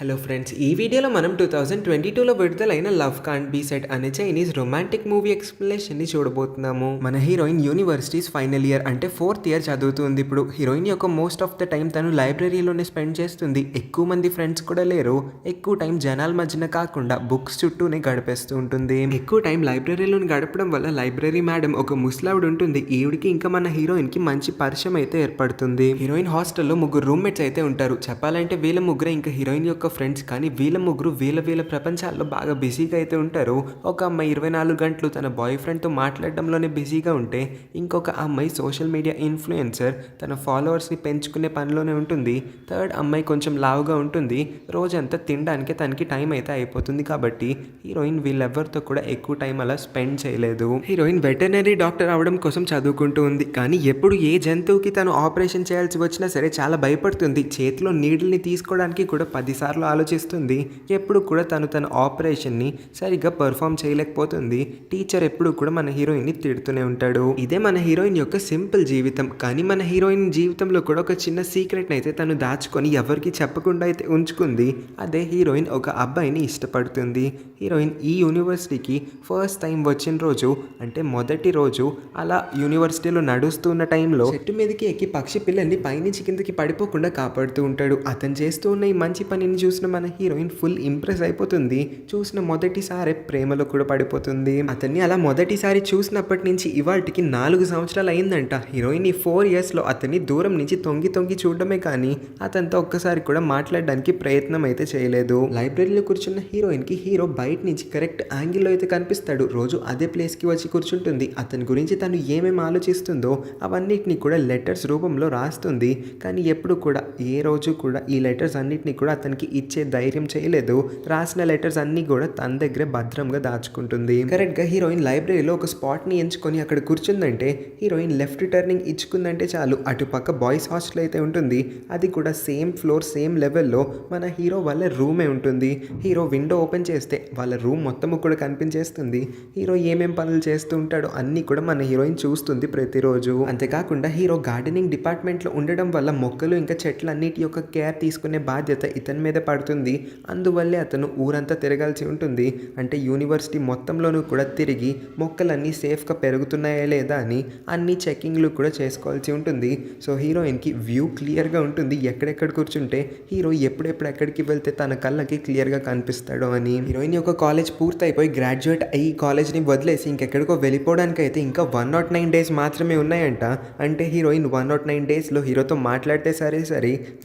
Hello friends, ఈ వీడియోలో మనం 2022లో విడుదలైన లవ్ కాంట్ బీ సెట్ అనే చైనీస్ రొమాంటిక్ మూవీ ఎక్స్ప్లెనేషన్ని చూడబోతున్నాము. మన హీరోయిన్ యూనివర్సిటీస్ ఫైనల్ ఇయర్ అంటే 4th ఇయర్ చదువుతుంది. ఇప్పుడు హీరోయిన్ యొక్క మోస్ట్ ఆఫ్ ద టైం తను లైబ్రరీలోనే స్పెండ్ చేస్తుంది. ఎక్కువ మంది ఫ్రెండ్స్ కూడా లేరు. ఎక్కువ టైం జనాల మధ్యన కాకుండా బుక్స్ చుట్టూనే గడిపేస్తూ ఉంటుంది. ఎక్కువ టైం లైబ్రరీలోని గడపడం వల్ల లైబ్రరీ మేడం ఒక ముసలావిడ ఉంటుంది. ఈవిడికి ఇంకా మన హీరోయిన్ కి మంచి పరిచయం అయితే ఏర్పడుతుంది. హీరోయిన్ హాస్టల్లో ముగ్గురు రూమ్మేట్స్ అయితే ఉంటారు. చెప్పాలంటే వీళ్ళ ముగ్గురే ఇంకా హీరోయిన్ యొక్క ఫ్రెండ్స్. కానీ వీళ్ళ ముగ్గురు వీళ్ళ ప్రపంచాల్లో బాగా బిజీగా అయితే ఉంటారు. ఒక అమ్మాయి 24 గంటలు తన బాయ్ ఫ్రెండ్తో మాట్లాడడంలోనే బిజీగా ఉంటే, ఇంకొక అమ్మాయి సోషల్ మీడియా ఇన్ఫ్లుయెన్సర్ తన ఫాలోవర్స్ని పెంచుకునే పనిలోనే ఉంటుంది. థర్డ్ అమ్మాయి కొంచెం లావుగా ఉంటుంది. రోజంతా తినడానికి తనకి టైం అయితే అయిపోతుంది. కాబట్టి హీరోయిన్ వీళ్ళెవ్వరితో కూడా ఎక్కువ టైం అలా స్పెండ్ చేయలేదు. హీరోయిన్ వెటర్నరీ డాక్టర్ అవడం కోసం చదువుకుంటూ ఉంది. కానీ ఎప్పుడు ఏ జంతువుకి తను ఆపరేషన్ చేయాల్సి వచ్చినా సరే చాలా భయపడుతుంది. చేతిలో నీడిల్ని తీసుకోవడానికి కూడా 10 సార్లు ఆలోచిస్తుంది. ఎప్పుడు కూడా తన ఆపరేషన్ని సరిగ్గా పర్ఫామ్ చేయలేకపోతుంది. టీచర్ ఎప్పుడు కూడా మన హీరోయిన్ని తిడుతూనే ఉంటాడు. ఇదే మన హీరోయిన్ యొక్క సింపుల్ జీవితం. కానీ మన హీరోయిన్ జీవితంలో కూడా ఒక చిన్న సీక్రెట్ని అయితే తను దాచుకొని ఎవరికి చెప్పకుండా అయితే ఉంచుకుంది. అదే హీరోయిన్ ఒక అబ్బాయిని ఇష్టపడుతుంది. హీరోయిన్ ఈ యూనివర్సిటీకి ఫస్ట్ టైం వచ్చిన రోజు అంటే మొదటి రోజు అలా యూనివర్సిటీలో నడుస్తున్న టైంలో చెట్టు మీదకి ఎక్కి పక్షి పిల్లల్ని పైనుంచి కిందకి పడిపోకుండా కాపాడుతూ ఉంటాడు. అతను చేస్తూ ఉన్న ఈ మంచి పనిని చూసిన మన హీరోయిన్ ఫుల్ ఇంప్రెస్ అయిపోతుంది. చూసిన మొదటిసారి ప్రేమలో కూడా పడిపోతుంది. అతన్ని అలా మొదటిసారి చూసినప్పటి నుంచి ఇవాళకి 4 సంవత్సరాలు అయిందంట. హీరోయిన్ ఈ 4 ఇయర్స్లో అతన్ని దూరం నుంచి తొంగి చూడడమే కానీ అతనితో ఒక్కసారి కూడా మాట్లాడడానికి ప్రయత్నం అయితే చేయలేదు. లైబ్రరీలో కూర్చున్న హీరోయిన్కి హీరో బయట నుంచి కరెక్ట్ యాంగిల్లో అయితే కనిపిస్తాడు. రోజు అదే ప్లేస్కి వచ్చి కూర్చుంటుంది. అతని గురించి తను ఏమేమి ఆలోచిస్తుందో అవన్నిటిని కూడా లెటర్స్ రూపంలో రాస్తుంది. కానీ ఎప్పుడు కూడా ఏ రోజు కూడా ఈ లెటర్స్ అన్నిటిని కూడా అతనికి ఇచ్చే ధైర్యం చేయలేదు. రాసిన లెటర్స్ అన్నీ కూడా తన దగ్గరే భద్రంగా దాచుకుంటుంది. కరెక్ట్గా హీరోయిన్ లైబ్రరీలో ఒక స్పాట్ని ఎంచుకొని అక్కడ కూర్చుందంటే, హీరోయిన్ లెఫ్ట్ టర్నింగ్ ఇచ్చుకుందంటే చాలు అటుపక్క బాయ్స్ హాస్టల్ అయితే ఉంటుంది. అది కూడా సేమ్ ఫ్లోర్ సేమ్ లెవెల్లో మన హీరో వాళ్ళ రూమే ఉంటుంది. హీరో విండో ఓపెన్ చేస్తే వాళ్ళ రూమ్ మొత్తము కూడా కనిపించేస్తుంది. హీరో ఏమేం పనులు చేస్తూ ఉంటాడో అన్నీ కూడా మన హీరోయిన్ చూస్తుంది ప్రతిరోజు. అంతేకాకుండా హీరో గార్డెనింగ్ డిపార్ట్మెంట్లో ఉండడం వల్ల మొక్కలు ఇంకా చెట్లు అన్నిటి యొక్క కేర్ తీసుకునే బాధ్యత ఇతని మీద పడుతుంది. అందువల్లే అతను ఊరంతా తిరగాల్సి ఉంటుంది. అంటే యూనివర్సిటీ మొత్తంలోనూ కూడా తిరిగి మొక్కలన్నీ సేఫ్గా పెరుగుతున్నాయా లేదా అని అన్ని చెకింగ్లు కూడా చేసుకోవాల్సి ఉంటుంది. సో హీరోయిన్కి వ్యూ క్లియర్గా ఉంటుంది. ఎక్కడెక్కడ కూర్చుంటే హీరో ఎప్పుడెప్పుడు ఎక్కడికి వెళ్తే తన కళ్ళకి క్లియర్గా కనిపిస్తాడో అని. హీరోయిన్ యొక్క కాలేజ్ పూర్తయిపోయి గ్రాడ్యుయేట్ అయ్యి కాలేజ్ని వదిలేసి ఇంకెక్కడికో వెళ్ళిపోవడానికి అయితే ఇంకా 109 డేస్ మాత్రమే ఉన్నాయంట. అంటే హీరోయిన్ 109 డేస్లో హీరోతో మాట్లాడితే సరే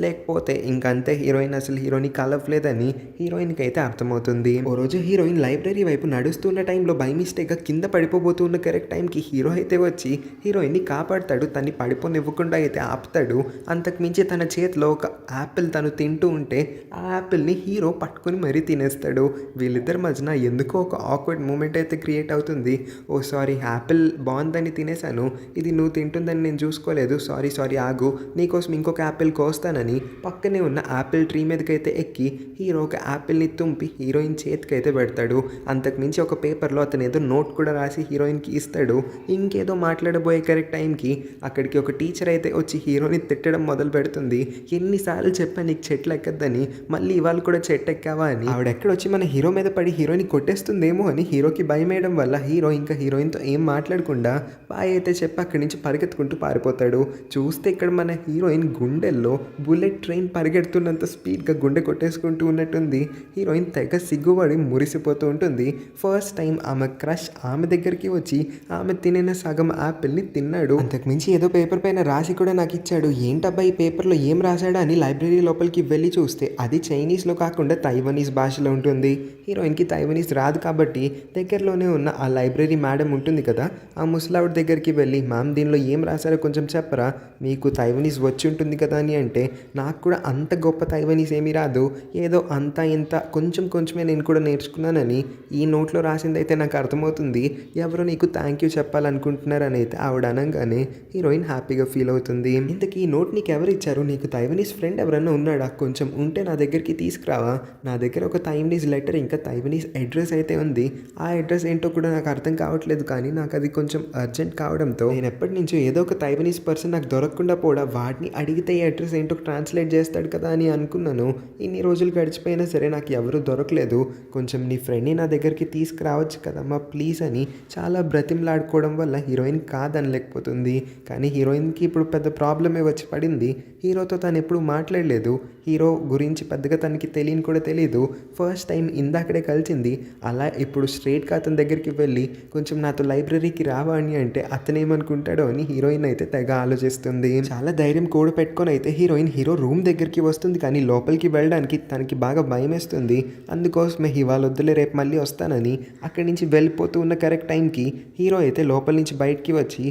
లేకపోతే ఇంకంతే హీరోయిన్ అసలు హీరోని కలవలేదని హీరోయిన్కి అయితే అర్థమవుతుంది. ఓ రోజు హీరోయిన్ లైబ్రరీ వైపు నడుస్తున్న టైంలో బై మిస్టేక్గా కింద పడిపోబోతున్న కరెక్ట్ టైంకి హీరో అయితే వచ్చి హీరోయిన్ని కాపాడతాడు. తన్ని పడిపోనివ్వకుండా అయితే ఆపుతాడు. అంతకుమించి తన చేతిలో ఒక యాపిల్ తను తింటూ ఉంటే ఆ యాపిల్ని హీరో పట్టుకుని మరీ తినేస్తాడు. వీళ్ళిద్దరి మధ్యన ఎందుకో ఒక ఆక్వర్డ్ మూమెంట్ అయితే క్రియేట్ అవుతుంది. ఓ సారీ, యాపిల్ బాగుందని తినేసాను, ఇది నువ్వు తింటుందని నేను చూసుకోలేదు, సారీ ఆగు, నీకోసం ఇంకొక యాపిల్ కోస్తానని పక్కనే ఉన్న యాపిల్ ట్రీ మీదకైతే ఎక్కి హీరో ఒక యాపిల్ని తుంపి హీరోయిన్ చేతికి అయితే పెడతాడు. అంతకుమించి ఒక పేపర్లో అతను ఏదో నోట్ కూడా రాసి హీరోయిన్కి ఇస్తాడు. ఇంకేదో మాట్లాడబోయే కరెక్ట్ టైంకి అక్కడికి ఒక టీచర్ అయితే వచ్చి హీరోని తిట్టడం మొదలు పెడుతుంది. ఎన్నిసార్లు చెప్పా నీకు చెట్లు ఎక్కద్దని, మళ్ళీ ఇవాళ కూడా చెట్టు ఎక్కావా అని. ఆవిడ ఎక్కడొచ్చి మన హీరో మీద పడి హీరోని కొట్టేస్తుందేమో అని హీరోకి భయం వేయడం వల్ల హీరో ఇంకా హీరోయిన్తో ఏం మాట్లాడకుండా బాయ్ అయితే చెప్పి అక్కడి నుంచి పరిగెత్తుకుంటూ పారిపోతాడు. చూస్తే ఇక్కడ మన హీరోయిన్ గుండెల్లో బుల్లెట్ ట్రైన్ పరిగెడుతున్నంత స్పీడ్గా గుండె కొట్టేసుకుంటూ ఉన్నట్టుంది. హీరోయిన్ తెగ సిగ్గుపడి మురిసిపోతూ ఉంటుంది. ఫస్ట్ టైం ఆమె క్రష్ ఆమె దగ్గరికి వచ్చి ఆమె తినిన సగం యాపిల్ని తిన్నాడు. అంతకుమించి ఏదో పేపర్ పైన రాసి కూడా నాకు ఇచ్చాడు. ఏంటబ్బా ఈ పేపర్లో ఏం రాశాడా అని లైబ్రరీ లోపలికి వెళ్ళి చూస్తే అది చైనీస్లో కాకుండా తైవనీస్ భాషలో ఉంటుంది. హీరోయిన్కి తైవనీస్ రాదు కాబట్టి దగ్గరలోనే ఉన్న ఆ లైబ్రరీ మేడం ఉంటుంది కదా, ఆ ముసలావిడ దగ్గరికి వెళ్ళి మ్యామ్ దీనిలో ఏం రాశారో కొంచెం చెప్పరా, మీకు తైవనీస్ వచ్చి ఉంటుంది కదా అని అంటే, నాకు కూడా అంత గొప్ప తైవనీస్ ఏమీ రాదు, ఏదో అంతా ఇంత కొంచెమే నేను కూడా నేర్చుకున్నానని ఈ నోట్లో రాసింది అయితే నాకు అర్థమవుతుంది, ఎవరో నీకు థ్యాంక్ యూ చెప్పాలనుకుంటున్నారని అయితే ఆవిడ అనగానే హీరోయిన్ హ్యాపీగా ఫీల్ అవుతుంది. ఇంతకీ ఈ నోట్ నీకు ఎవరు ఇచ్చారు, నీకు తైవనీస్ ఫ్రెండ్ ఎవరన్నా ఉన్నాడా, కొంచెం ఉంటే నా దగ్గరికి తీసుకురావా, నా దగ్గర ఒక తైవనీస్ లెటర్ ఇంకా తైవనీస్ అడ్రస్ అయితే ఉంది, ఆ అడ్రస్ ఏంటో కూడా నాకు అర్థం కావట్లేదు, కానీ నాకు అది కొంచెం అర్జెంట్ కావడంతో నేను ఎప్పటి నుంచో ఏదో ఒక తైవనీస్ పర్సన్ నాకు దొరకకుండా పోవడా, వాడిని అడిగితే ఈ అడ్రస్ ఏంటో ట్రాన్స్లేట్ చేస్తాడు కదా అని అనుకున్నాను. ఇన్ని రోజులు గడిచిపోయినా సరే నాకు ఎవరు దొరకలేదు, కొంచెం నీ ఫ్రెండ్ని నా దగ్గరికి తీసుకురావచ్చు కదమ్మా ప్లీజ్ అని చాలా బ్రతిమలాడుకోవడం వల్ల హీరోయిన్ కాదనలేకపోతుంది. కానీ హీరోయిన్కి ఇప్పుడు పెద్ద ప్రాబ్లమే వచ్చి పడింది. హీరోతో తను ఎప్పుడు మాట్లాడలేదు, హీరో గురించి పెద్దగా తనకి తెలియని కూడా తెలియదు. ఫస్ట్ టైం ఇందాకడే కలిసింది. అలా ఇప్పుడు స్ట్రైట్గా అతని దగ్గరికి వెళ్ళి కొంచెం నాతో లైబ్రరీకి రావా అని అంటే అతనేమనుకుంటాడో అని హీరోయిన్ అయితే తెగ ఆలోచిస్తుంది. చాలా ధైర్యం కూడా పెట్టుకొని అయితే హీరోయిన్ హీరో రూమ్ దగ్గరికి వస్తుంది. కానీ లోపలికి వెళ్ళడానికి తనకి బాగా భయం వేస్తుంది. అందుకోసమే ఇవాళ వద్దులే రేపు మళ్ళీ వస్తానని అక్కడి నుంచి వెళ్ళిపోతూ ఉన్న కరెక్ట్ టైంకి హీరో అయితే లోపల నుంచి బయటికి వచ్చి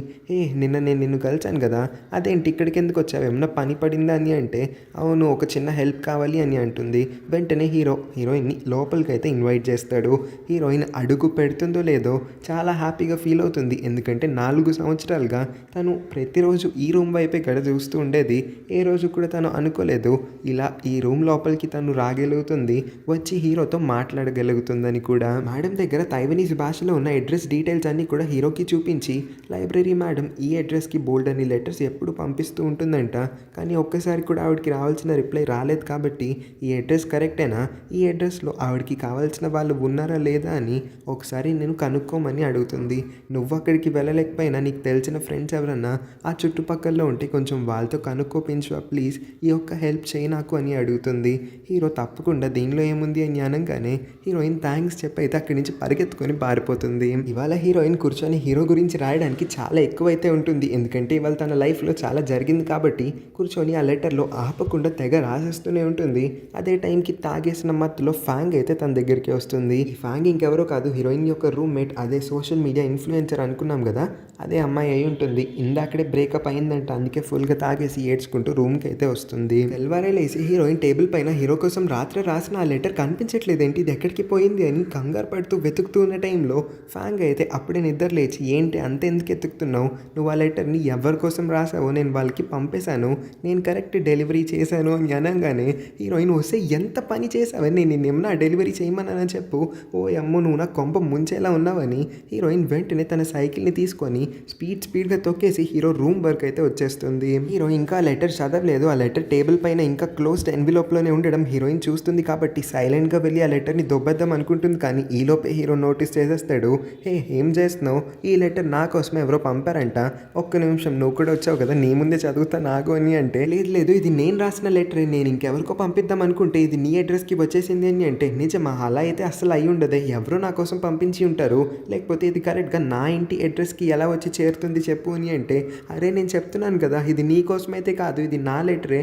నిన్న నేను నిన్ను కలిసాను కదా, అదేంటి ఇక్కడికి ఎందుకు వచ్చావు, ఏమన్నా పని పడిందా అని అంటే అవును ఒక చిన్న హెల్ప్ కావాలి అని అంటుంది. వెంటనే హీరోయిన్ని లోపలికి అయితే ఇన్వైట్ చేస్తాడు. హీరోయిన్ అడుగు పెడుతుందో లేదో చాలా హ్యాపీగా ఫీల్ అవుతుంది. ఎందుకంటే 4 సంవత్సరాలుగా తను ప్రతిరోజు ఈ రూమ్ వైపే గడ చూస్తూ ఉండేది. ఏ రోజు కూడా తను అనుకోలేదు ఇలా ఈ రూమ్ లోపలికి తను రాగలుగుతుంది, వచ్చి హీరోతో మాట్లాడగలుగుతుందని కూడా. మేడం దగ్గర తైవనీస్ భాషలో ఉన్న అడ్రస్ డీటెయిల్స్ అన్నీ కూడా హీరోకి చూపించి లైబ్రరీ మేడం ఈ అడ్రస్కి బోల్డ్ అని లెటర్స్ ఎప్పుడు పంపిస్తూ ఉంటుందంట. కానీ ఒక్కసారి కూడా ఆవిడకి రావాల్సిన రిప్లై రాలేదు. కాబట్టి ఈ అడ్రస్ కరెక్టేనా, ఈ అడ్రస్లో ఆవిడకి కావాల్సిన వాళ్ళు ఉన్నారా లేదా అని ఒకసారి నేను కనుక్కోమని అడుగుతుంది. నువ్వు అక్కడికి వెళ్ళలేకపోయినా నీకు తెలిసిన ఫ్రెండ్స్ ఎవరన్నా ఆ చుట్టుపక్కల ఉంటే కొంచెం వాళ్ళతో కనుక్కోపించువా ప్లీజ్, ఈ ఒక్క హెల్ప్ చేయి నాకు అని అడుగుతుంది. హీరో తప్పకుండా దీనిలో ఏముంది అని అనగానే హీరోయిన్ థ్యాంక్స్ చెప్పి అయితే అక్కడి నుంచి పరిగెత్తుకొని పారిపోతుంది. ఇవాళ హీరోయిన్ కూర్చొని హీరో గురించి రాయడానికి చాలా ఎక్కువైతే ఉంటుంది. ఎందుకంటే ఇవాళ తన లైఫ్లో చాలా జరిగింది కాబట్టి కూర్చొని ఆ లెటర్లో ఆపకుండా తెగ రాసేస్తూనే ఉంటుంది. అదే టైంకి తాగేసిన మత్తులో ఫ్యాంగ్ అయితే తన దగ్గరికి వస్తుంది. ఈ ఫ్యాంగ్ ఇంకెవరో కాదు, హీరోయిన్ యొక్క రూమ్మేట్, అదే సోషల్ మీడియా ఇన్ఫ్లుయెన్సర్ అనుకున్నాం కదా, అదే అమ్మాయి అయి ఉంటుంది. ఇందాకడే బ్రేకప్ అయిందంట, అందుకే ఫుల్గా తాగేసి ఏడ్చుకుంటూ రూమ్కి అయితే వస్తుంది. తెల్లవారే లేసి హీరోయిన్ టేబుల్ పైన హీరో కోసం రాత్రి రాసిన ఆ లెటర్ కనిపించట్లేదు, ఏంటి ఇది ఎక్కడికి పోయింది అని కంగారు పడుతూ వెతుకుతూ ఉన్న టైంలో ఫ్యాంగ్ అయితే అప్పుడే నిద్ర లేచి ఏంటి అంత ఎందుకు ఎత్తుకుతున్నావు, నువ్వు ఆ లెటర్ని ఎవరి కోసం రాసావో నేను వాళ్ళకి పంపేశాను, నేను కరెక్ట్ డెలివరీ చేశాను అని అనగానే హీరోయిన్ వస్తే ఎంత పని చేసావని, నేను నిన్నేమన్నా డెలివరీ చేయమన్నానని చెప్పు, ఓ అమ్మో నువ్వు నా కొంప ముంచేలా ఉన్నావని హీరోయిన్ వెంటనే తన సైకిల్ని తీసుకొని స్పీడ్గా తొక్కేసి హీరో రూమ్ వరకు అయితే వచ్చేస్తుంది. హీరో ఇంకా లెటర్ చదవలేదు, ఆ లెటర్ టేబుల్ పైన ఇంకా క్లోజ్డ్ ఎన్విలోప్లోనే ఉండడం హీరోయిన్ చూస్తుంది. కాబట్టి సైలెంట్గా వెళ్ళి ఆ లెటర్ని దొబ్బేద్దాం అనుకుంటుంది. కానీ ఈలోపే హీరో నోటీస్ చేసేస్తాడు. ఏం చేస్తున్నావు, ఈ లెటర్ నా కోసమే ఎవరో పంపారంట, ఒక్క నిమిషం నువ్వు కూడా వచ్చావు కదా నీ ముందే చదువుతా నాకు అని అంటే లేదు ఇది నేను రాసిన లెటర్, నేను ఇంకెవరికో పంపిద్దాం అనుకుంటే ఇది నీ అడ్రస్కి వచ్చేసింది అని అంటే నిజమా, అలా అయితే అసలు అయి ఉండదే, ఎవరో నా కోసం పంపించి ఉంటారు, లేకపోతే ఇది కరెక్ట్గా నా ఇంటి అడ్రస్కి ఎలా వచ్చి చేరుతుంది చెప్పు అని అంటే అరే నేను చెప్తున్నాను కదా ఇది నీ కోసమైతే కాదు, ఇది నా లెటరే,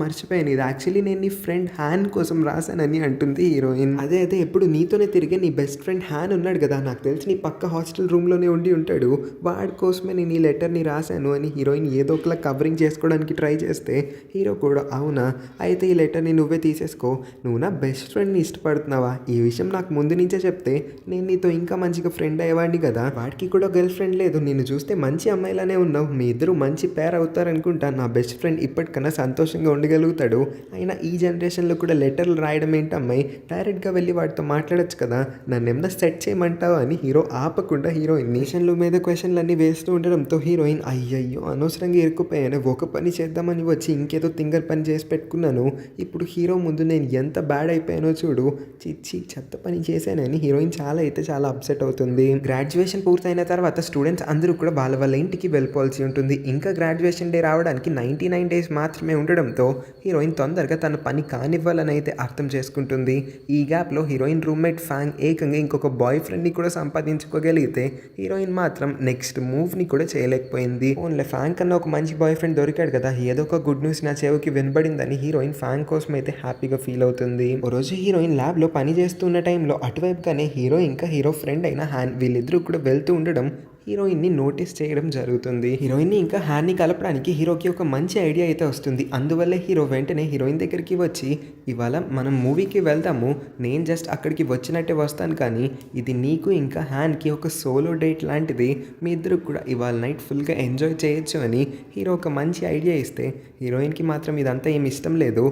మర్చిపోయాను, ఇది యాక్చువల్లీ నేను నీ ఫ్రెండ్ హ్యాన్ కోసం రాశానని అంటుంది హీరోయిన్. అదే ఎప్పుడు నీతోనే తిరిగే నీ బెస్ట్ ఫ్రెండ్ హ్యాన్ ఉన్నాడు కదా, నాకు తెలిసి నీ పక్క హాస్టల్ రూమ్లోనే ఉండి ఉంటాడు, వాడి కోసమే నేను ఈ లెటర్ని రాశాను అని హీరోయిన్ ఏదో ఒకలా కవరింగ్ చేసుకోవడానికి ట్రై చేస్తే హీరో కూడా అవునా అయితే ఈ లెటర్ని నువ్వే తీసేసుకో, నువ్వు నా బెస్ట్ ఫ్రెండ్ని ఇష్టపడుతున్నావా, ఈ విషయం నాకు ముందు నుంచే చెప్తే నేను నీతో ఇంకా మంచిగా ఫ్రెండ్ అయ్యేవాడిని కదా, వాడికి కూడా గర్ల్ ఫ్రెండ్ లేదు, నిన్ను చూస్తే మంచి అమ్మాయిలానే ఉన్నావు, మీ ఇద్దరు మంచి పేర్ అవుతారనుకుంటా, నా బెస్ట్ ఫ్రెండ్ ఇప్పటికన్నా సంతోషంగా ఉండగలుగుతాడు, అయినా ఈ జనరేషన్లో కూడా లెటర్లు రాయడం ఏంటి అమ్మాయి, డైరెక్ట్గా వెళ్ళి వాడితో మాట్లాడొచ్చు కదా, నన్ను ఏమన్నా సెట్ చేయమంటావు అని హీరో ఆపకుండా హీరోయిన్ క్వశ్చన్ల మీద క్వశ్చన్లు అన్నీ వేస్తూ ఉండడంతో హీరోయిన్ అయ్యయ్యో అనవసరంగా ఇరుక్కుపోయాను, ఒక పని చేద్దామని వచ్చి ఇంకేదో తింగర్ పని చేసి పెట్టుకున్నాను, ఇప్పుడు హీరో ముందు నేను ఎంత బ్యాడ్ అయిపోయానో చూడు, చిచ్చి చెత్త పని చేశానని హీరోయిన్ చాలా అప్సెట్ అవుతుంది. గ్రాడ్యుయేషన్ పూర్తయిన తర్వాత స్టూడెంట్స్ అందరూ కూడా వాళ్ళ ఇంటికి వెళ్ళిపోవాల్సి ఉంటుంది. ఇంకా గ్రాడ్యుయేషన్ డే రావడానికి 99 డేస్ మాత్రమే ఉండడంతో హీరోయిన్ తొందరగా తన పని కానివ్వాలని అయితే అర్థం చేసుకుంటుంది. ఈ గ్యాప్లో హీరోయిన్ రూమ్మేట్ ఫ్యాంగ్ ఏకంగా ఇంకొక బాయ్ ఫ్రెండ్ని కూడా సంపాదించుకోగలిగితే హీరోయిన్ మాత్రం నెక్స్ట్ మూవ్ని కూడా చేయలేకపోయింది. ఓన్లీ ఫ్యాంగ్ కన్నా ఒక మంచి బాయ్ ఫ్రెండ్ దొరికాడు కదా, ఏదో ఒక గుడ్ న్యూస్ నా చెవికి వినబడిందని హీరోయిన్ ఫ్యాంగ్ కోసం అయితే హ్యాపీగా ఫీల్ అవుతుంది. ఓ రోజు హీరోయిన్ ల్యాబ్లో పని చేస్తున్న టైంలో అటువైపుగానే హీరో ఇంకా హీరో ఫ్రెండ్ అయిన హ్యాన్ వీళ్ళిద్దరూ కూడా వెళ్తూ ఉండడం హీరోయిన్ని నోటీస్ చేయడం జరుగుతుంది. హీరోయిన్ని ఇంకా హ్యాన్ని కలపడానికి హీరోకి ఒక మంచి ఐడియా అయితే వస్తుంది. అందువల్లే హీరో వెంటనే హీరోయిన్ దగ్గరికి వచ్చి ఇవాళ మనం మూవీకి వెళ్దాము, నేను జస్ట్ అక్కడికి వచ్చినట్టే వస్తాను, కానీ ఇది నీకు ఇంకా హ్యాన్కి ఒక సోలో డేట్ లాంటిది, మీ ఇద్దరు కూడా ఇవాళ నైట్ ఫుల్గా ఎంజాయ్ చేయొచ్చు అని హీరో ఒక మంచి ఐడియా ఇస్తే హీరోయిన్కి మాత్రం ఇదంతా ఏమి ఇష్టం లేదు.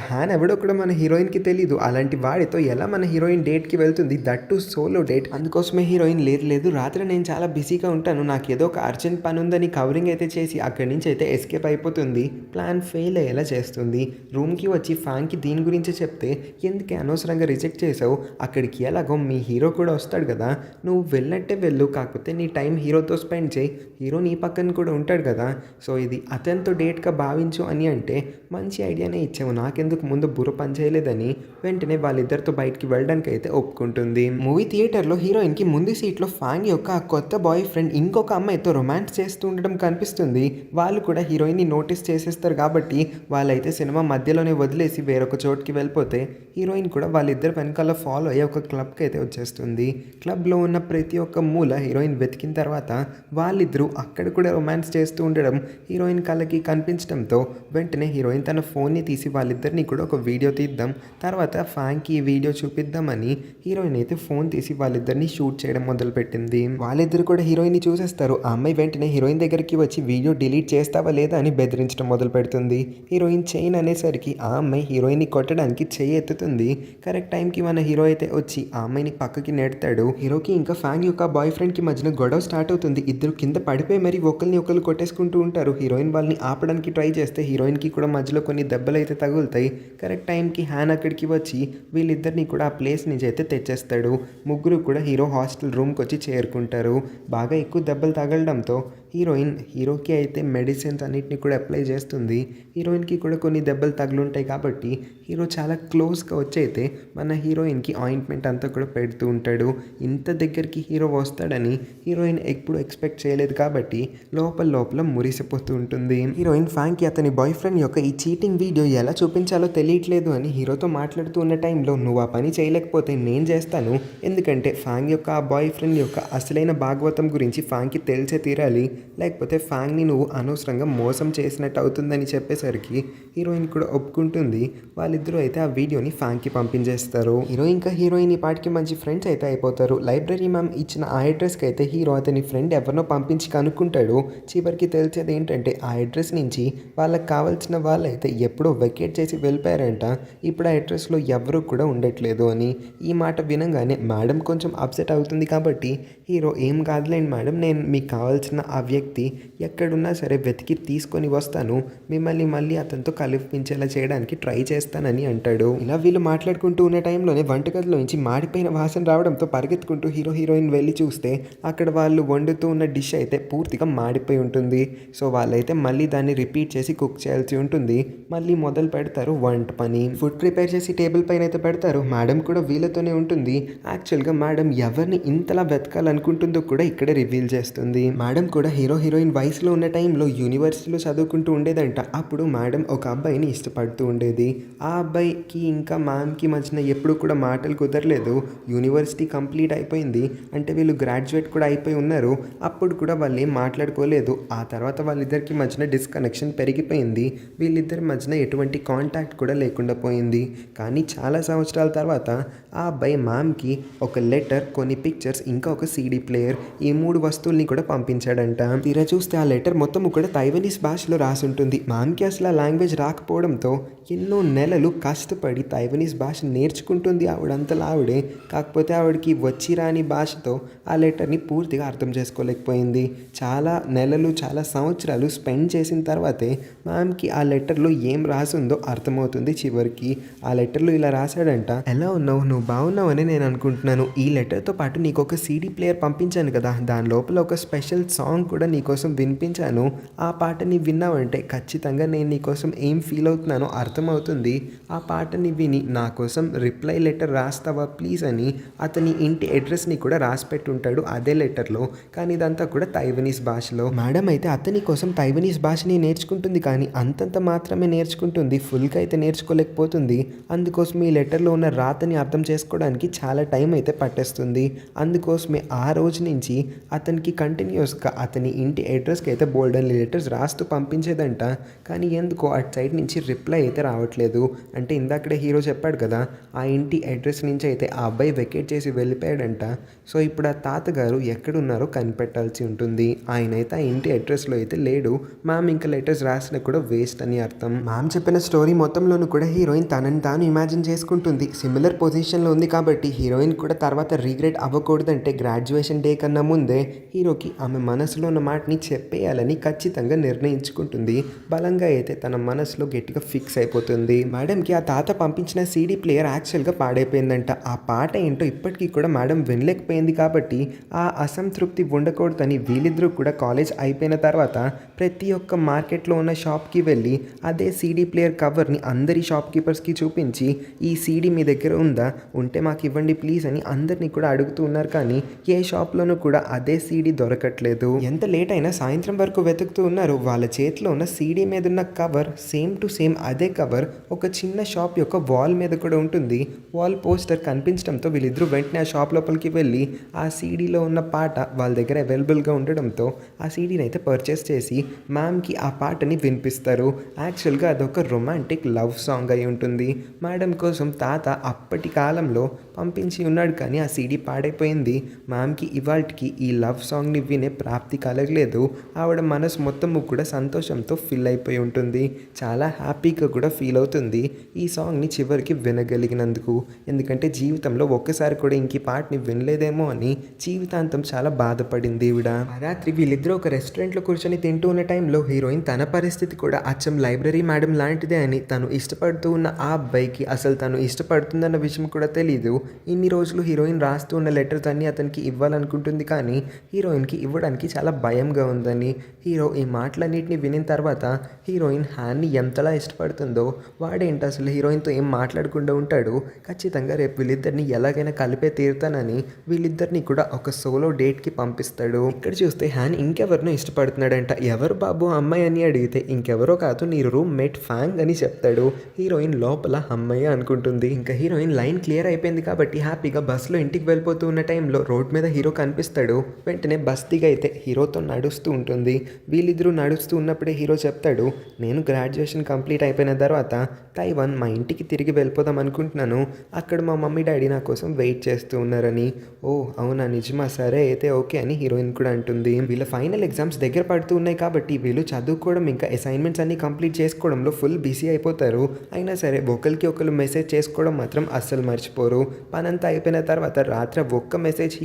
హ్యాన్ ఎవడో కూడా మన హీరోయిన్కి తెలీదు, అలాంటి వాడితో ఎలా మన హీరోయిన్ డేట్కి వెళ్తుంది, దట్ టు సోలో డేట్. అందుకోసమే హీరోయిన్ లేదు రాత్రి నేను చాలా బిజీగా ఉంటాను, నాకు ఏదో ఒక అర్జెంట్ పని ఉందని కవరింగ్ అయితే చేసి అక్కడి నుంచి అయితే ఎస్కేప్ అయిపోతుంది. ప్లాన్ ఫెయిల్ అయ్యేలా చేస్తుంది. రూమ్కి వచ్చి ఫ్యాంక్కి దీని గురించి చెప్తే ఎందుకే అనవసరంగా రిజెక్ట్ చేసావు, అక్కడికి ఎలాగో మీ హీరో కూడా వస్తాడు కదా, నువ్వు వెళ్ళినట్టే వెళ్ళు, కాకపోతే నీ టైం హీరోతో స్పెండ్ చేయి, హీరో నీ పక్కన కూడా ఉంటాడు కదా, సో ఇది అతనితో డేట్గా భావించు అని అంటే మంచి ఐడియానే ఇచ్చావు, నాకెందుకు ముందు బుర్ర పని చేయలేదని వెంటనే వాళ్ళిద్దరితో బయటికి వెళ్ళడానికి అయితే ఒప్పుకుంటుంది. మూవీ థియేటర్లో హీరోయిన్కి ముందు సీట్లో ఫాంగ్ యొక్క కొత్త బాయ్ ఫ్రెండ్ ఇంకొక అమ్మాయితో రొమాన్స్ చేస్తూ ఉండడం కనిపిస్తుంది. వాళ్ళు కూడా హీరోయిన్ని నోటీస్ చేసేస్తారు కాబట్టి వాళ్ళైతే సినిమా మధ్యలోనే వదిలేసి వేరొక చోటుకి వెళ్ళిపోతే హీరోయిన్ కూడా వాళ్ళిద్దరు వెనకాల ఫాలో అయ్యి ఒక క్లబ్కి అయితే వచ్చేస్తుంది. క్లబ్లో ఉన్న ప్రతి ఒక్క మూల హీరోయిన్ వెతికిన తర్వాత వాళ్ళిద్దరూ అక్కడ కూడా రొమాన్స్ చేస్తూ ఉండడం హీరోయిన్ కళ్ళకి కనిపించడంతో వెంటనే హీరోయిన్ తన ఫోన్ని తీసి వాళ్ళిద్దరిని కూడా ఒక వీడియో తీద్దాం, తర్వాత ఫ్యాంక్కి ఈ వీడియో చూపిద్దామని హీరోయిన్ అయితే ఫోన్ తీసి వాళ్ళిద్దరిని షూట్ చేయడం మొదలుపెట్టింది. వాళ్ళిద్దరు కూడా హీరోయిన్ని చూసేస్తారు. ఆ అమ్మాయి వెంటనే హీరోయిన్ దగ్గరికి వచ్చి వీడియో డిలీట్ చేస్తావా లేదా అని బెదిరించడం మొదలు పెడుతుంది. హీరోయిన్ చెయ్యి అనేసరికి ఆ అమ్మాయి హీరోయిన్ని కొట్టడానికి చెయ్యి ఎత్తుతుంది. కరెక్ట్ టైంకి మన హీరో అయితే వచ్చి ఆ అమ్మాయిని పక్కకి నెడతాడు. హీరోకి ఇంకా ఫ్యాంగ్ యొక్క బాయ్ ఫ్రెండ్కి మధ్యన గొడవ స్టార్ట్ అవుతుంది. ఇద్దరు కింద పడిపోయి మరి ఒకరిని ఒకరు కొట్టేసుకుంటూ ఉంటారు. హీరోయిన్ వాళ్ళని ఆపడానికి ట్రై చేస్తే హీరోయిన్కి కూడా మధ్యలో కొన్ని దెబ్బలు అయితే తగులుతాయి. కరెక్ట్ టైంకి హ్యాన్ అక్కడికి వచ్చి వీళ్ళిద్దరిని కూడా ఆ ప్లేస్ నుంచి అయితే తెచ్చేస్తాడు. ముగ్గురు కూడా హీరో హాస్టల్ రూమ్కి వచ్చి చేరుకుంటారు. బాగా ఎక్కువ దెబ్బలు తగలడంతో హీరోకి అయితే మెడిసిన్స్ అన్నిటిని కూడా అప్లై చేస్తుంది. హీరోయిన్కి కూడా కొన్ని దెబ్బలు తగులుంటాయి కాబట్టి హీరో చాలా క్లోజ్గా వచ్చి అయితే మన హీరోయిన్కి ఆయింట్మెంట్ అంతా కూడా పెడుతూ ఉంటాడు. ఇంత దగ్గరికి హీరో వస్తాడని హీరోయిన్ ఎప్పుడు ఎక్స్పెక్ట్ చేయలేదు కాబట్టి లోపల మురిసిపోతూ ఉంటుంది. హీరోయిన్ ఫ్యాంక్కి అతని బాయ్ ఫ్రెండ్ యొక్క ఈ చీటింగ్ వీడియో ఎలా చూపించాలో తెలియట్లేదు అని హీరోతో మాట్లాడుతూ ఉన్న టైంలో నువ్వు ఆ పని చేయలేకపోతే నేను చేస్తాను, ఎందుకంటే ఫ్యాంగ్ యొక్క ఆ బాయ్ ఫ్రెండ్ యొక్క అసలైన భాగవతం గురించి ఫ్యాంక్కి తెలిసే తీరాలి, లేకపోతే ఫ్యాంగ్ని నువ్వు అనవసరంగా మోసం చేసినట్టు అవుతుందని చెప్పేసరికి హీరోయిన్ కూడా ఒప్పుకుంటుంది. వాళ్ళిద్దరూ అయితే ఆ వీడియోని ఫ్యాంక్కి పంపించేస్తారు. హీరో ఇంకా హీరోయిన్ ఈ పాటికి మంచి ఫ్రెండ్స్ అయితే అయిపోతారు. లైబ్రరీ మ్యామ్ ఇచ్చిన ఆ అడ్రస్కి అయితే హీరో అతని ఫ్రెండ్ ఎవరినో పంపించి కనుక్కుంటాడు. చివరికి తెలిసేది ఏంటంటే ఆ అడ్రస్ నుంచి వాళ్ళకి కావాల్సిన వాళ్ళైతే ఎప్పుడో వెకేట్ చేసి వెళ్ళిపోయారంట. ఇప్పుడు ఆ అడ్రస్లో ఎవరు కూడా ఉండట్లేదు అని. ఈ మాట వినంగానే మేడం కొంచెం అప్సెట్ అవుతుంది కాబట్టి హీరో ఏం కాదులేండి మేడం, నేను మీకు కావాల్సిన ఆ వ్యక్తి ఎక్కడున్నా సరే వెతికి తీసుకొని వస్తాను, మిమ్మల్ని మళ్ళీ అతనితో కలిపించేలా చేయడానికి ట్రై చేస్తానని అంటాడు. ఇలా వీళ్ళు మాట్లాడుకుంటూ ఉన్న టైంలోనే వంటగదిలో నుంచి మాడిపోయిన వాసన రావడంతో పరిగెత్తుకుంటూ హీరోయిన్ వెళ్ళి చూస్తే అక్కడ వాళ్ళు వండుతూ ఉన్న డిష్ అయితే పూర్తిగా మాడిపోయి ఉంటుంది. సో వాళ్ళైతే మళ్ళీ దాన్ని రిపీట్ చేసి కుక్ చేయాల్సి ఉంటుంది. మళ్ళీ మొదలు పెడతారు వంట పని. ఫుడ్ ప్రిపేర్ చేసి టేబుల్ పైన అయితే పెడతారు. మేడం కూడా వీళ్ళతోనే ఉంటుంది. యాక్చువల్గా మేడం ఎవరిని ఇంతలా వెతకాలనుకుంటుందో కూడా ఇక్కడే రివీల్ చేస్తుంది. మేడం కూడా హీరోయిన్ వయసులో ఉన్న టైంలో యూనివర్సిటీలో చదువుకుంటూ ఉండేదంట. అప్పుడు మేడం ఒక అబ్బాయిని ఇష్టపడుతూ ఉండేది. ఆ అబ్బాయికి ఇంకా మ్యామ్కి మధ్యన ఎప్పుడు కూడా మాటలు కుదరలేదు. యూనివర్సిటీ కంప్లీట్ అయిపోయింది అంటే వీళ్ళు గ్రాడ్యుయేట్ కూడా అయిపోయి ఉన్నారు. అప్పుడు కూడా వాళ్ళు ఏం మాట్లాడుకోలేదు. ఆ తర్వాత వాళ్ళిద్దరికి మధ్యన డిస్కనెక్షన్ పెరిగిపోయింది. వీళ్ళిద్దరి మధ్యన ఎటువంటి కాంటాక్ట్ కూడా లేకుండా పోయింది. కానీ చాలా సంవత్సరాల తర్వాత ఆ అబ్బాయి మ్యామ్కి ఒక లెటర్, కొన్ని పిక్చర్స్, ఇంకా ఒక CD ప్లేయర్, ఈ 3 వస్తువుల్ని కూడా పంపించాడంట. తీరా చూస్తే ఆ లెటర్ మొత్తం కూడా తైవనీస్ భాషలో రాసి ఉంటుంది. మ్యామ్కి అసలు ఆ లాంగ్వేజ్ రాకపోవడంతో ఎన్నో నెలలు కష్టపడి తైవనీస్ భాష నేర్చుకుంటుంది ఆవిడంతలా ఆవిడే. కాకపోతే ఆవిడకి వచ్చి రాని భాషతో ఆ లెటర్ని పూర్తిగా అర్థం చేసుకోలేకపోయింది. చాలా నెలలు, చాలా సంవత్సరాలు స్పెండ్ చేసిన తర్వాతే మ్యామ్కి ఆ లెటర్లో ఏం రాసిందో అర్థమవుతుంది. చివరికి ఆ లెటర్లో ఇలా రాశాడంట, ఎలా ఉన్నావు, నువ్వు బాగున్నావని నేను అనుకుంటున్నాను. ఈ లెటర్తో పాటు నీకు ఒక CD ప్లేయర్ పంపించాను కదా, దాని లోపల ఒక స్పెషల్ సాంగ్ కూడా నీకోసం వినిపించాను. ఆ పాటని విన్నావంటే ఖచ్చితంగా నేను నీకోసం ఏం ఫీల్ అవుతున్నానో అర్థమవుతుంది. ఆ పాటని విని నా కోసం రిప్లై లెటర్ రాస్తావా ప్లీజ్ అని అతని ఇంటి అడ్రస్ని కూడా రాసి పెట్టుంటాడు అదే లెటర్లో. కానీ ఇదంతా కూడా తైవనీస్ భాషలో. మేడం అయితే అతని కోసం తైవనీస్ భాషని నేర్చుకుంటుంది, కానీ అంతంత మాత్రమే నేర్చుకుంటుంది, ఫుల్గా అయితే నేర్చుకోలేకపోతుంది. అందుకోసం ఈ లెటర్లో ఉన్న రాతని అర్థం చేసుకోవడానికి చాలా టైం అయితే పట్టేస్తుంది. అందుకోసమే ఆ రోజు నుంచి అతనికి కంటిన్యూస్గా అతని ఇంటి అడ్రస్కి అయితే బోల్డెన్ లెటర్స్ రాస్తూ పంపించేదంట. కానీ ఎందుకో అటు సైడ్ నుంచి రిప్లై అయితే రావట్లేదు. అంటే ఇందాకడే హీరో చెప్పాడు కదా, ఆ ఇంటి అడ్రస్ నుంచి అయితే ఆ అబ్బాయి వెకేట్ చేసి వెళ్ళిపోయాడంట. సో ఇప్పుడు ఆ తాతగారు ఎక్కడున్నారో కనిపెట్టాల్సి ఉంటుంది. ఆయన అయితే ఆ ఇంటి అడ్రస్లో అయితే లేడు. మ్యామ్ ఇంకా లెటర్స్ రాసినా కూడా వేస్ట్ అని అర్థం. మ్యామ్ చెప్పిన స్టోరీ మొత్తంలోనూ కూడా హీరోయిన్ తనని తాను ఇమాజిన్ చేసుకుంటుంది. సిమిలర్ పొజిషన్లో ఉంది కాబట్టి హీరోయిన్ కూడా తర్వాత రిగ్రెట్ అవ్వకూడదంటే గ్రాడ్యుయేషన్ డే కన్నా ముందే హీరోకి ఆమె మనసులో ఉన్న మాటని చెప్పేయాలని ఖచ్చితంగా నిర్ణయించుకుంటుంది. బలంగా అయితే తన మనసులో గట్టిగా ఫిక్స్ అయిపోతుంది. మేడంకి ఆ తాత పంపించిన సీడీ ప్లేయర్ యాక్చువల్గా పాడైపోయిందంట. ఆ పాట ఏంటో ఇప్పటికీ కూడా మేడం వినలేకపోయింది. కాబట్టి ఆ అసంతృప్తి ఉండకూడదని వీళ్ళిద్దరూ కూడా కాలేజ్ అయిపోయిన తర్వాత ప్రతి ఒక్క మార్కెట్లో ఉన్న షాప్కి వెళ్ళి అదే సీడీ ప్లేయర్ కవర్ని అందరి షాప్ కీపర్స్కి చూపించి ఈ సీడీ మీ దగ్గర ఉందా, ఉంటే మాకు ఇవ్వండి ప్లీజ్ అని అందరినీ కూడా అడుగుతూ ఉన్నారు. కానీ ఏ షాప్లోనూ కూడా అదే సీడీ దొరకట్లేదు. ఎంత లేట్ అయినా సాయంత్రం వరకు వెతుకుతూ ఉన్నారు. వాళ్ళ చేతిలో ఉన్న సీడీ మీద ఉన్న కవర్ సేమ్ టు సేమ్ అదే కవర్ ఒక చిన్న షాప్ యొక్క వాల్ మీద కూడా ఉంటుంది. వాల్ పోస్టర్ కనిపించడంతో వీళ్ళిద్దరూ వెంటనే ఆ షాప్ లోపలికి వెళ్ళి ఆ సీడీలో ఉన్న పాట వాళ్ళ దగ్గర అవైలబుల్గా ఉండడంతో ఆ సీడీని అయితే పర్చేస్ చేసి మ్యామ్కి ఆ పాటని వినిపిస్తారు. యాక్చువల్గా అదొక రొమాంటిక్ లవ్ సాంగ్ అయి ఉంటుంది. మేడం కోసం తాత అప్పటి కాలంలో పంపించి ఉన్నాడు. కానీ ఆ సీడీ పాడైపోయింది. మ్యామ్కి ఇవాళకి ఈ లవ్ సాంగ్ని వినే ప్రాప్తి కలగలేదు. ఆవిడ మనసు మొత్తము కూడా సంతోషంతో ఫిల్ అయిపోయి ఉంటుంది. చాలా హ్యాపీగా కూడా ఫీల్ అవుతుంది ఈ సాంగ్ని చివరికి వినగలిగినందుకు. ఎందుకంటే జీవితంలో ఒక్కసారి కూడా ఇంక ఈ పాటని వినలేదేమో అని జీవితాంతం చాలా బాధపడింది ఈవిడ. ఆ రాత్రి వీళ్ళిద్దరూ ఒక రెస్టారెంట్లో కూర్చొని తింటూ ఉన్న టైంలో హీరోయిన్ తన పరిస్థితి కూడా అచ్చం లైబ్రరీ మేడం లాంటిదే అని, తను ఇష్టపడుతూ ఉన్న ఆ అబ్బాయికి అసలు తను ఇష్టపడుతుందన్న విషయం కూడా తెలీదు. ఇన్ని రోజులు హీరోయిన్ రాస్తూ ఉన్న లెటర్స్ అన్నీ అతనికి ఇవ్వాలనుకుంటుంది. కానీ హీరోయిన్కి ఇవ్వడానికి చాలా భయంగా ఉందని. హీరో ఈ మాటలన్నింటినీ వినిన తర్వాత హీరోయిన్ హ్యాన్ని ఎంతలా ఇష్టపడుతుందో, వాడేంటి అసలు హీరోయిన్తో ఏం మాట్లాడకుండా ఉంటాడు, ఖచ్చితంగా రేపు వీళ్ళిద్దరిని ఎలాగైనా కలిపే తీరుతానని వీళ్ళిద్దరిని కూడా ఒక సోలో డేట్కి పంపిస్తాడు. ఇక్కడ చూస్తే హ్యాన్ ఇంకెవరినో ఇష్టపడుతున్నాడంట. ఎవరు బాబు అమ్మాయి అని అడిగితే ఇంకెవరో కాదు నీ రూమ్ మేట్ ఫ్యాంగ్ అని చెప్తాడు. హీరోయిన్ లోపల అమ్మాయి అనుకుంటుంది. ఇంకా హీరోయిన్ లైన్ క్లియర్ అయిపోయింది కాబట్టి హ్యాపీగా బస్సులో ఇంటికి వెళ్ళిపోతూ ఉన్న టైంలో రోడ్ మీద హీరో కనిపిస్తాడు. వెంటనే బస్ దిగి అయితే హీరోతో నడుస్తూ ఉంటుంది. వీళ్ళిద్దరూ నడుస్తూ ఉన్నప్పుడే హీరో చెప్తాడు, నేను గ్రాడ్యుయేషన్ కంప్లీట్ అయిపోయిన తర్వాత తైవాన్ మా ఇంటికి తిరిగి వెళ్ళిపోదాం అనుకుంటున్నాను. అక్కడ మా మమ్మీ డాడీ నా కోసం వెయిట్ చేస్తూ ఉన్నారని. ఓ అవునా, నిజమా, సరే అయితే ఓకే అని హీరోయిన్ కూడా అంటుంది. వీళ్ళ ఫైనల్ ఎగ్జామ్స్ దగ్గర పడుతూ ఉన్నాయి కాబట్టి వీళ్ళు చదువుకోవడం ఇంకా అసైన్మెంట్స్ అన్ని కంప్లీట్ చేసుకోవడంలో ఫుల్ బిజీ అయిపోతారు. అయినా సరే ఒకరికి ఒకరు మెసేజ్ చేసుకోవడం మాత్రం అస్సలు మర్చిపోరు. పనంతా అయిపోయిన తర్వాత రాత్రి ఒక్క మెసేజ్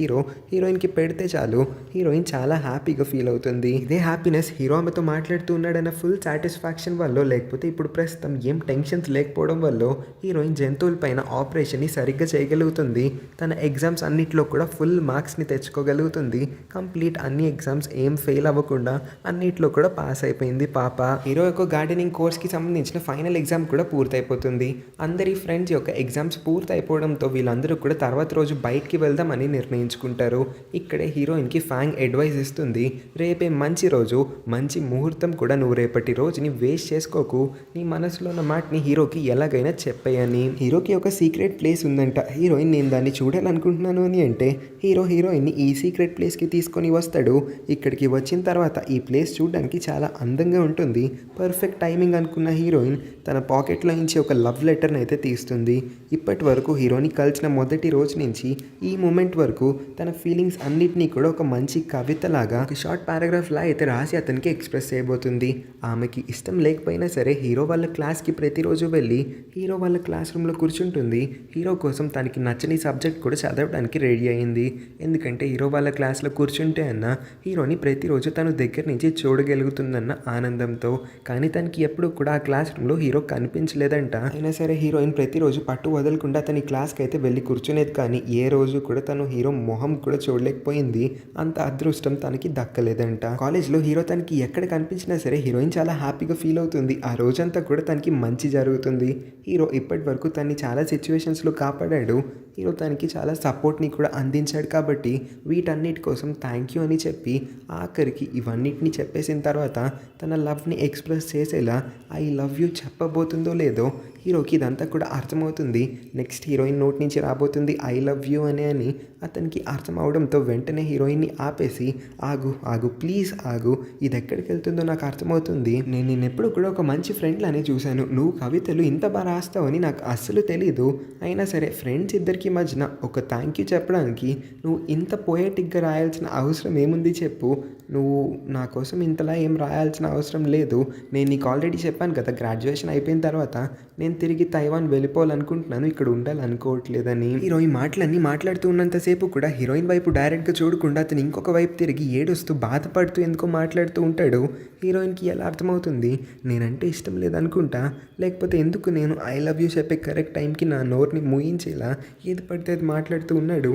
హీరోయిన్కి పెడితే చాలు హీరోయిన్ చాలా హ్యాపీగా ఫీల్ అవుతుంది. ఇదే హ్యాపీనెస్ హీరో ఆమెతో మాట్లాడుతూ ఉన్నాడన్న ఫుల్ సాటిస్ఫాక్షన్ వల్ల, లేకపోతే ఇప్పుడు ప్రస్తుతం ఏం టెన్షన్స్ లేకపోవడం వల్ల హీరోయిన్ జంతువుల పైన ఆపరేషన్ని సరిగ్గా చేయగలుగుతుంది. తన ఎగ్జామ్స్ అన్నిట్లో కూడా ఫుల్ మార్క్స్ని తెచ్చుకోగలుగుతుంది. కంప్లీట్ అన్ని ఎగ్జామ్స్ ఏం ఫెయిల్ అవ్వకుండా అన్నిట్లో కూడా పాస్ అయిపోయింది పాప. హీరో యొక్క గార్డెనింగ్ కోర్స్కి సంబంధించిన ఫైనల్ ఎగ్జామ్ కూడా పూర్తయిపోతుంది. అందరి ఫ్రెండ్స్ యొక్క ఎగ్జామ్స్ పూర్తయిపోవడంతో వీళ్ళందరూ కూడా తర్వాత రోజు బయటికి వెళ్దామని నిర్ణయించుకుంటారు. ఇక్కడే హీరోయిన్కి ఫ్యాంగ్ అడ్వైస్ ఇస్తుంది, రేపే మంచి రోజు, మంచి ముహూర్తం కూడా, నువ్వు రేపటి రోజుని వేస్ట్ చేసుకోకు, నీ మనసులో ఉన్న మాటని హీరోకి ఎలాగైనా చెప్పేయని. హీరోకి ఒక సీక్రెట్ ప్లేస్ ఉందంట. హీరోయిన్ నేను దాన్ని చూడాలనుకుంటున్నాను అని అంటే హీరోయిన్ని ఈ సీక్రెట్ ప్లేస్కి తీసుకొని వస్తాడు. ఇక్కడికి వచ్చిన తర్వాత ఈ ప్లేస్ చూడడానికి చాలా అందంగా ఉంటుంది. పర్ఫెక్ట్ టైమింగ్ అనుకున్న హీరోయిన్ తన పాకెట్లో నుంచి ఒక లవ్ లెటర్ని అయితే తీస్తుంది. ఇప్పటి వరకు హీరోని కలిసిన మొదటి రోజు నుంచి ఈ మూమెంట్ వరకు తన ఫీలింగ్స్ అన్నిటినీ కూడా ఒక మంచి కవితలాగా, ఒక షార్ట్ పారాగ్రాఫ్లా అయితే రాసి అతనికి ఎక్స్ప్రెస్ చేయబోతుంది. ఆమెకి ఇష్టం లేకపోయినా సరే హీరో వాళ్ళ క్లాస్కి ప్రతిరోజు వెళ్ళి హీరో వాళ్ళ క్లాస్ రూమ్లో కూర్చుంటుంది. హీరో కోసం తనకి నచ్చని సబ్జెక్ట్ కూడా చదవడానికి రెడీ అయింది. ఎందుకంటే హీరో వాళ్ళ క్లాస్లో కూర్చుంటే అన్న హీరోని ప్రతిరోజు తను దగ్గర నుంచి చూడగలుగుతుందన్న ఆనందంతో. కానీ తనకి ఎప్పుడు కూడా ఆ క్లాస్ రూమ్లో హీరో కనిపించలేదంట. అయినా సరే హీరోయిన్ ప్రతిరోజు పట్టు వదలకుండా తన క్లాస్కి అయితే వెళ్ళి కూర్చునేది. కానీ ఏ రోజు కూడా తను హీరో మొహం కూడా చూడలేకపోయింది. అంత అదృష్టం తనకి దక్కలేదంట. కాలేజ్లో హీరో తనకి ఎక్కడ కనిపించినా సరే హీరోయిన్ చాలా హ్యాపీగా ఫీల్ అవుతుంది. ఆ రోజంతా కూడా తనకి మంచి జరుగుతుంది. హీరో ఇప్పటి వరకు తనని చాలా సిచ్యువేషన్స్లో కాపాడాడు. హీరో తనకి చాలా సపోర్ట్ని కూడా అందించాడు. కాబట్టి వీటన్నిటి కోసం థ్యాంక్ యూ అని చెప్పి ఆఖరికి ఇవన్నిటిని చెప్పేసిన తర్వాత తన లవ్ని ఎక్స్ప్రెస్ చేసేలా ఐ లవ్ యూ చెప్పబోతుందో లేదో హీరోకి ఇదంతా కూడా అర్థమవుతుంది. నెక్స్ట్ హీరోయిన్ నోట్ నుంచి రాబోతుంది ఐ లవ్ యూ అని అతనికి అర్థం అవడంతో వెంటనే హీరోయిన్ని ఆపేసి ఆగు ఆగు ప్లీజ్ ఆగు, ఇది ఎక్కడికి వెళ్తుందో నాకు అర్థమవుతుంది. నేను నిన్నెప్పుడు కూడా ఒక మంచి ఫ్రెండ్లానే చూశాను. నువ్వు కవితలు ఇంత బాగా రాస్తావని నాకు అస్సలు తెలీదు. అయినా సరే ఫ్రెండ్స్ ఇద్దరికి మధ్యన ఒక థ్యాంక్ యూ చెప్పడానికి నువ్వు ఇంత పోయటిక్గా రాయాల్సిన అవసరం ఏముంది చెప్పు. నువ్వు నా కోసం ఇంతలా ఏం రాయాల్సిన అవసరం లేదు. నేను నీకు ఆల్రెడీ చెప్పాను కదా, గ్రాడ్యుయేషన్ అయిపోయిన తర్వాత నేను నేను తిరిగి తైవాన్ వెళ్ళిపోవాలనుకుంటున్నాను, ఇక్కడ ఉండాలనుకోవట్లేదని. హీరో ఈ మాటలన్నీ మాట్లాడుతూ ఉన్నంతసేపు కూడా హీరోయిన్ వైపు డైరెక్ట్గా చూడకుండా అతను ఇంకొక వైపు తిరిగి ఏడుస్తూ బాధపడుతూ ఎందుకో మాట్లాడుతూ ఉంటాడు. హీరోయిన్కి ఎలా అర్థమవుతుంది, నేనంటే ఇష్టం లేదనుకుంటా, లేకపోతే ఎందుకు నేను ఐ లవ్ యూ చెప్పే కరెక్ట్ టైంకి నా నోరుని మూయించేలా ఏది పడితే అది మాట్లాడుతూ ఉన్నాడు.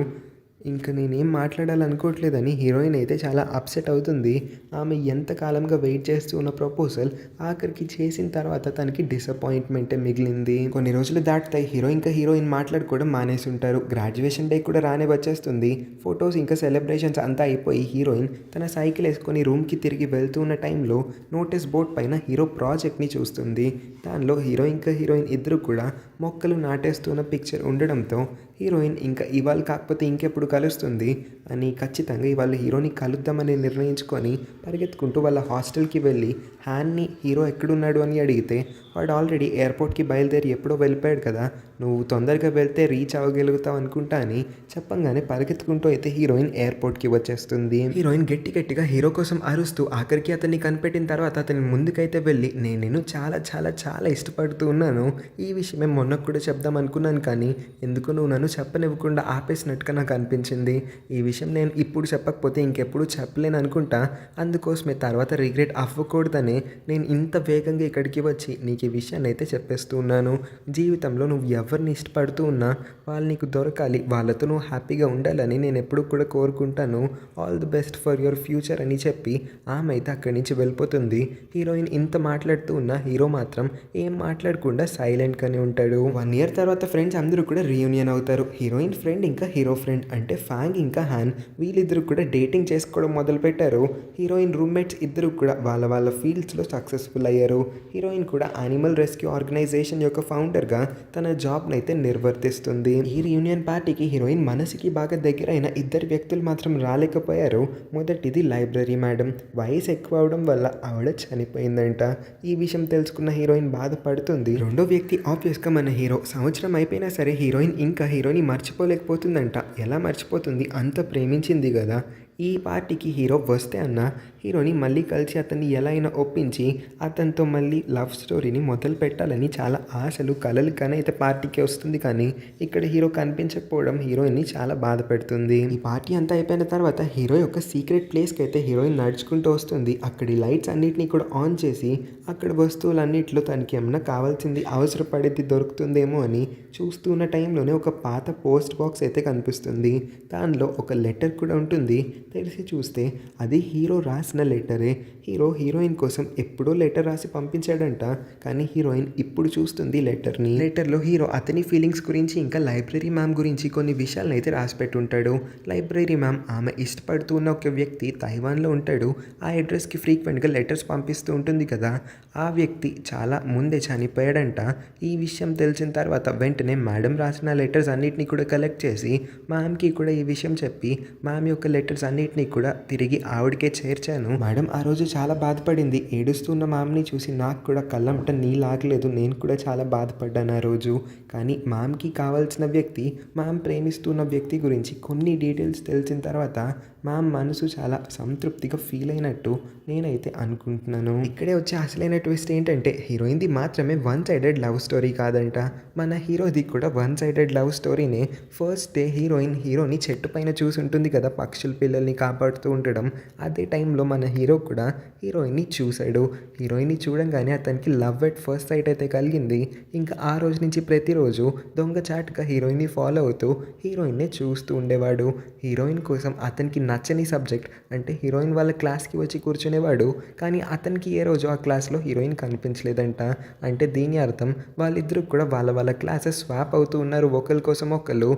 ఇంకా నేనేం మాట్లాడాలనుకోవట్లేదని హీరోయిన్ అయితే చాలా అప్సెట్ అవుతుంది. ఆమె ఎంత కాలంగా వెయిట్ చేస్తూ ఉన్న ప్రపోజల్ ఆఖరికి చేసిన తర్వాత తనకి డిసప్పాయింట్మెంటే మిగిలింది. కొన్ని రోజులు దాటుతాయి. హీరోయిన్ మాట్లాడుకోవడం మానేసి ఉంటారు. గ్రాడ్యుయేషన్ డే కూడా రానే వచ్చేస్తుంది. ఫొటోస్ ఇంకా సెలబ్రేషన్స్ అంతా అయిపోయి హీరోయిన్ తన సైకిల్ వేసుకొని రూమ్కి తిరిగి వెళ్తూ ఉన్న టైంలో నోటీస్ బోర్డ్ పైన హీరో ప్రాజెక్ట్ని చూస్తుంది. దానిలో హీరోయిన్ ఇద్దరు కూడా మొక్కలు నాటేస్తున్న పిక్చర్ ఉండడంతో హీరోయిన్ ఇంకా ఇవాళ కాకపోతే ఇంకెప్పుడు కలుస్తుంది అని ఖచ్చితంగా ఇవాళ హీరోని కలుద్దామని నిర్ణయించుకొని పరిగెత్తుకుంటూ వాళ్ళ హాస్టల్కి వెళ్ళి హ్యాన్ని హీరో ఎక్కడున్నాడు అని అడిగితే వాడు ఆల్రెడీ ఎయిర్పోర్ట్కి బయలుదేరి ఎప్పుడో వెళ్ళిపోయాడు కదా, నువ్వు తొందరగా వెళ్తే రీచ్ అవ్వగలుగుతావు అనుకుంటా అని చెప్పంగానే పరిగెత్తుకుంటూ అయితే హీరోయిన్ ఎయిర్పోర్ట్కి వచ్చేస్తుంది. హీరోయిన్ గట్టిగా హీరో కోసం అరుస్తూ ఆఖరికి అతన్ని కనిపెట్టిన తర్వాత అతని ముందుకైతే వెళ్ళి నేను నిన్ను చాలా చాలా చాలా ఇష్టపడుతూ ఉన్నాను, ఈ విషయమే మొన్న కూడా చెప్దాం అనుకున్నాను కానీ ఎందుకు నువ్వు నన్ను చెప్పనివ్వకుండా ఆపేసినట్టుగా నాకు అనిపించింది. ఈ విషయం నేను ఇప్పుడు చెప్పకపోతే ఇంకెప్పుడు చెప్పలేను అనుకుంటా, అందుకోసమే తర్వాత రిగ్రెట్ అవ్వకూడదని నేను ఇంత వేగంగా ఇక్కడికి వచ్చి నీకు ఈ విషయాన్ని అయితే చెప్పేస్తూ ఉన్నాను. జీవితంలో నువ్వు ఎవరిని ఇష్టపడుతూ ఉన్నా వాళ్ళు నీకు దొరకాలి, వాళ్ళతో నువ్వు హ్యాపీగా ఉండాలని నేను ఎప్పుడు కూడా కోరుకుంటాను. All the best for your future అని చెప్పి ఆమె అయితే అక్కడి నుంచి వెళ్ళిపోతుంది. హీరోయిన్ ఇంత మాట్లాడుతూ ఉన్నా హీరో మాత్రం ఏం మాట్లాడకుండా సైలెంట్గానే ఉంటాడు. 1 year తర్వాత ఫ్రెండ్స్ అందరూ కూడా రీయూనియన్ అవుతారు. హీరోయిన్ ఫ్రెండ్ ఇంకా హీరో ఫ్రెండ్ అంటే ఫ్యాంగ్ ఇంకా హ్యాన్ వీళ్ళిద్దరూ కూడా డేటింగ్ చేసుకోవడం మొదలుపెట్టారు. హీరోయిన్ రూమ్మేట్స్ ఇద్దరు కూడా వాళ్ళ ఫీల్డ్స్లో సక్సెస్ఫుల్ అయ్యారు. హీరోయిన్ కూడా యానిమల్ రెస్క్యూ ఆర్గనైజేషన్ యొక్క ఫౌండర్గా తన జాబ్ని అయితే నిర్వర్తిస్తుంది. ఈ రీయూనియన్ పార్టీకి హీరోయిన్ మనసుకి బాగా దగ్గరైన ఇద్దరు వ్యక్తులు మాత్రం రాలేకపోయారు. మొదటిది లైబ్రరీ మేడం, వయసు ఎక్కువ అవడం వల్ల ఆవిడ చనిపోయిందంట. ఈ విషయం తెలుసుకున్న హీరోయిన్ బాధపడుతుంది. రెండో వ్యక్తి ఆబ్వియస్గా మన హీరో. సంవత్సరం అయిపోయినా సరే హీరోయిన్ ఇంకా హీరోని మర్చిపోలేకపోతుందంట. ఎలా మర్చిపోతుంది, అంత ప్రేమించింది కదా. ఈ పార్టీకి హీరో వస్తే అన్న హీరోని మళ్ళీ కలిసి అతన్ని ఎలా అయినా ఒప్పించి అతనితో మళ్ళీ లవ్ స్టోరీని మొదలు పెట్టాలని చాలా ఆశలు కలలు కానీ అయితే పార్టీకి వస్తుంది. కానీ ఇక్కడ హీరో కనిపించకపోవడం హీరోయిన్ని చాలా బాధ పెడుతుంది. ఈ పార్టీ అంతా అయిపోయిన తర్వాత హీరో యొక్క సీక్రెట్ ప్లేస్కి అయితే హీరోయిన్ నడుచుకుంటూ వస్తుంది. అక్కడి లైట్స్ అన్నిటినీ కూడా ఆన్ చేసి అక్కడ వస్తువులన్నింటిలో తనకి ఏమన్నా కావాల్సింది అవసరపడేది దొరుకుతుందేమో అని చూస్తున్న టైంలోనే ఒక పాత పోస్ట్ బాక్స్ అయితే కనిపిస్తుంది. దానిలో ఒక లెటర్ కూడా ఉంటుంది. తెలిసి చూస్తే అది హీరో రాసిన లెటరే. హీరోయిన్ కోసం ఎప్పుడో లెటర్ రాసి పంపించాడంట. కానీ హీరోయిన్ ఇప్పుడు చూస్తుంది లెటర్లో హీరో అతని ఫీలింగ్స్ గురించి ఇంకా లైబ్రరీ మ్యామ్ గురించి కొన్ని విషయాలను అయితే రాసి పెట్టుంటాడు. లైబ్రరీ మ్యామ్ ఆమె ఇష్టపడుతూ ఉన్న ఒక వ్యక్తి తైవాన్లో ఉంటాడు. ఆ అడ్రస్కి ఫ్రీక్వెంట్గా లెటర్స్ పంపిస్తూ ఉంటుంది కదా, ఆ వ్యక్తి చాలా ముందే చనిపోయాడంట. ఈ విషయం తెలిసిన తర్వాత వెంటనే మేడం రాసిన లెటర్స్ అన్నిటినీ కూడా కలెక్ట్ చేసి మ్యామ్కి కూడా ఈ విషయం చెప్పి మ్యామ్ యొక్క లెటర్స్ అన్నిటినీ కూడా తిరిగి ఆవిడకే చేర్చాను. మేడం ఆ రోజు చాలా బాధపడింది. ఏడుస్తున్న మ్యామ్ని చూసి నాకు కూడా కళ్ళంట నీళ్ళాగలేదు. నేను కూడా చాలా బాధపడ్డాను ఆ రోజు. కానీ మ్యామ్కి కావాల్సిన వ్యక్తి, మ్యామ్ ప్రేమిస్తున్న వ్యక్తి గురించి కొన్ని డీటెయిల్స్ తెలిసిన తర్వాత మ్యామ్ మనసు చాలా సంతృప్తిగా ఫీల్ అయినట్టు నేనైతే అనుకుంటున్నాను. ఇక్కడే వచ్చే అసలైన ట్విస్ట్ ఏంటంటే హీరోయిన్ది మాత్రమే వన్ సైడెడ్ లవ్ స్టోరీ కాదంట, మన హీరోది కూడా వన్ సైడెడ్ లవ్ స్టోరీనే. ఫస్ట్ డే హీరోని చెట్టు పైన చూసి ఉంటుంది కదా, పక్షుల పిల్లల్ని కాపాడుతూ ఉండడం. అదే టైంలో మన హీరో కూడా హీరోయిన్ని చూశాడు. హీరోయిన్ని చూడంగానే అతనికి లవ్ ఎట్ ఫస్ట్ సైట్ అయితే కలిగింది. ఇంకా ఆ రోజు నుంచి ప్రతిరోజు దొంగచాటుగా హీరోయిన్ని ఫాలో అవుతూ హీరోయిన్నే చూస్తూ ఉండేవాడు. హీరోయిన్ కోసం అతనికి నచ్చని సబ్జెక్ట్ అంటే హీరోయిన్ వాళ్ళ క్లాస్కి వచ్చి కూర్చునేవాడు. కానీ అతనికి ఏ రోజు ఆ క్లాస్లో హీరోయిన్ కనిపించలేదంట. అంటే దీని అర్థం వాళ్ళిద్దరూ కూడా వాళ్ళ క్లాసెస్ స్వాప్ అవుతూ ఉన్నారు. ఒకరి కోసం ఒకళ్ళు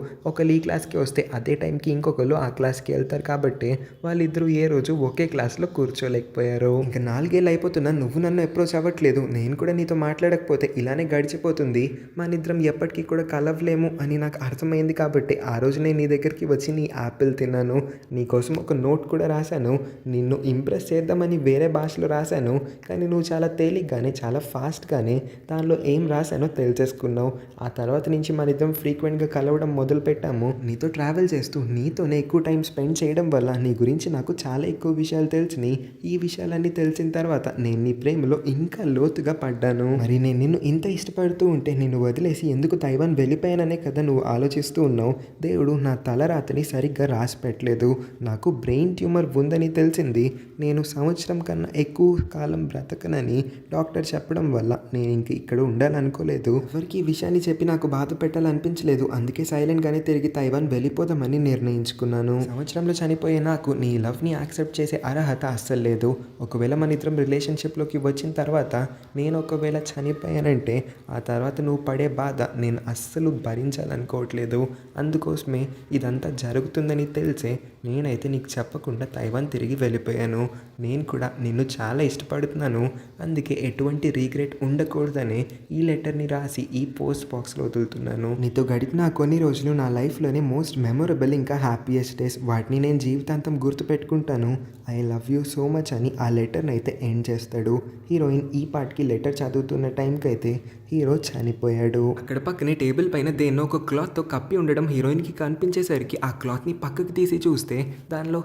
ఈ క్లాస్కి వస్తే అదే టైంకి ఇంకొకరు ఆ క్లాస్కి వెళ్తారు. కాబట్టి వాళ్ళిద్దరూ ఏ రోజు ఒకే క్లాస్లో కూర్చోలేకపోయారు. ఇంకా 4 ఏళ్ళు అయిపోతున్నా నువ్వు నన్ను అప్రోచ్ అవ్వట్లేదు, నేను కూడా నీతో మాట్లాడకపోతే ఇలానే గడిచిపోతుంది, మనిద్దరం ఎప్పటికీ కూడా కలవలేము అని నాకు అర్థమైంది. కాబట్టి ఆ రోజు నేను నీ దగ్గరికి వచ్చి నీ యాపిల్ తిన్నాను. నీకోసం ఒక నోట్ కూడా రాశాను. నిన్ను ఇంప్రెస్ చేద్దామని వేరే భాషలో రాశాను. కానీ నువ్వు చాలా తేలిగ్గానే చాలా ఫాస్ట్గానే దానిలో ఏం రాశానో తెలిసేసుకున్నావు. ఆ తర్వాత నుంచి మనిద్దరం ఫ్రీక్వెంట్గా కలవడం మొదలు పెట్టాము. నీతో ట్రావెల్ చేస్తూ నీతోనే ఎక్కువ టైం స్పెండ్ చేయడం వల్ల నీ గురించి నాకు చాలా ఎక్కువ విషయాలు తెలుసు. తెలిసినాయి. ఈ విషయాలన్నీ తెలిసిన తర్వాత నేను నీ ప్రేమలో ఇంకా లోతుగా పడ్డాను. మరి నేను నిన్ను ఇంత ఇష్టపడుతూ ఉంటే నిన్ను వదిలేసి ఎందుకు తైవాన్ వెళ్ళిపోయాననే కదా నువ్వు ఆలోచిస్తూ ఉన్నావు. దేవుడు నా తలరాతని సరిగ్గా రాసి పెట్టలేదు. నాకు బ్రెయిన్ ట్యూమర్ ఉందని తెలిసింది. నేను సంవత్సరం కన్నా ఎక్కువ కాలం బ్రతకనని డాక్టర్ చెప్పడం వల్ల నేను ఇంక ఇక్కడ ఉండాలనుకోలేదు. ఎవరికి ఈ విషయాన్ని చెప్పి నాకు బాధ పెట్టాలనిపించలేదు. అందుకే సైలెంట్గానే తిరిగి తైవాన్ వెళ్ళిపోదామని నిర్ణయించుకున్నాను. సంవత్సరంలో చనిపోయే నాకు నీ లవ్ని యాక్సెప్ట్ చేసే అర్హత అస్సలు లేదు. ఒకవేళ మన ఇద్దరం రిలేషన్షిప్లోకి వచ్చిన తర్వాత నేను ఒకవేళ చనిపోయానంటే ఆ తర్వాత నువ్వు పడే బాధ నేను అస్సలు భరించాలనుకోవట్లేదు. అందుకోసమే ఇదంతా జరుగుతుందని తెలిసే నేనైతే నీకు చెప్పకుండా తైవాన్ తిరిగి వెళ్ళిపోయాను. నేను కూడా నిన్ను చాలా ఇష్టపడుతున్నాను. అందుకే ఎటువంటి రీగ్రెట్ ఉండకూడదనే ఈ లెటర్ని రాసి ఈ పోస్ట్ బాక్స్లో వదులుతున్నాను. నీతో గడిపిన కొన్ని రోజులు నా లైఫ్లోనే మోస్ట్ మెమొరబుల్ ఇంకా హ్యాపీయెస్ట్ డేస్. వాటిని నేను జీవితాంతం గుర్తుపెట్టుకుంటాను. I love you so much అని ఆ లెటర్ని అయితే ఎండ్ చేస్తాడు. హీరోయిన్ ఈ పార్ట్కి లెటర్ చదువుతున్న టైంకి అయితే హీరో చనిపోయాడు. అక్కడ పక్కనే టేబుల్ పైన దేన్నో ఒక క్లాత్తో కప్పి ఉండడం హీరోయిన్కి కనిపించేసరికి ఆ క్లాత్ని పక్కకు తీసి చూస్తే దానిలో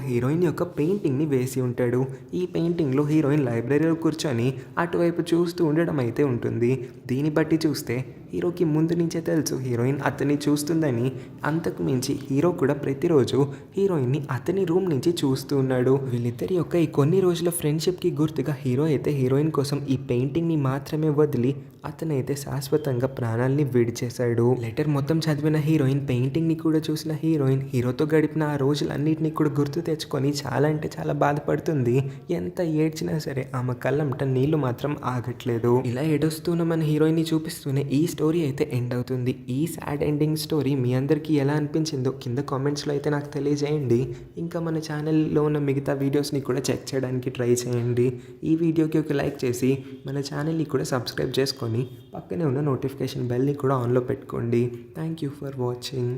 హీరోయిన్ యొక్క పెయింటింగ్ని వేసి ఉంటాడు. ఈ పెయింటింగ్లో హీరోయిన్ లైబ్రరీలో కూర్చొని అటువైపు చూస్తూ ఉండడం అయితే ఉంటుంది. దీన్ని బట్టి చూస్తే హీరోకి ముందు నుంచే తెలుసు హీరోయిన్ అతన్ని చూస్తుందని. అంతకు మించి హీరో కూడా ప్రతిరోజు హీరోయిన్ని అతని రూమ్ నుంచి చూస్తూ ఉన్నాడు. వీళ్ళిద్దరి యొక్క ఈ కొన్ని రోజుల ఫ్రెండ్షిప్కి గుర్తుగా హీరో అయితే హీరోయిన్ కోసం ఈ పెయింటింగ్ని మాత్రమే వదిలి అతనైతే శాశ్వతంగా ప్రాణాలని విడిచేశాడు. లెటర్ మొత్తం చదివిన హీరోయిన్, పెయింటింగ్ని కూడా చూసిన హీరోయిన్, హీరోతో గడిపిన ఆ రోజులన్నింటినీ కూడా గుర్తు తెచ్చుకొని చాలా అంటే చాలా బాధపడుతుంది. ఎంత ఏడ్చినా సరే ఆమె కళ్ళంట నీళ్లు మాత్రం ఆగట్లేదు. ఇలా ఏడుస్తున్న మన హీరోయిన్ని చూపిస్తూనే ఈ స్టోరీ అయితే ఎండ్ అవుతుంది. ఈ సాడ్ ఎండింగ్ స్టోరీ మీ అందరికీ ఎలా అనిపించిందో కింద కామెంట్స్లో అయితే నాకు తెలియజేయండి. ఇంకా మన ఛానల్లో ఉన్న మిగతా వీడియోస్ని కూడా చెక్ చేయడానికి ట్రై చేయండి. ఈ వీడియోకి ఒక లైక్ చేసి మన ఛానల్ని కూడా సబ్స్క్రైబ్ చేసుకొని పక్కనే ఉన్న నోటిఫికేషన్ బెల్ని కూడా ఆన్లో పెట్టుకోండి. Thank you for watching.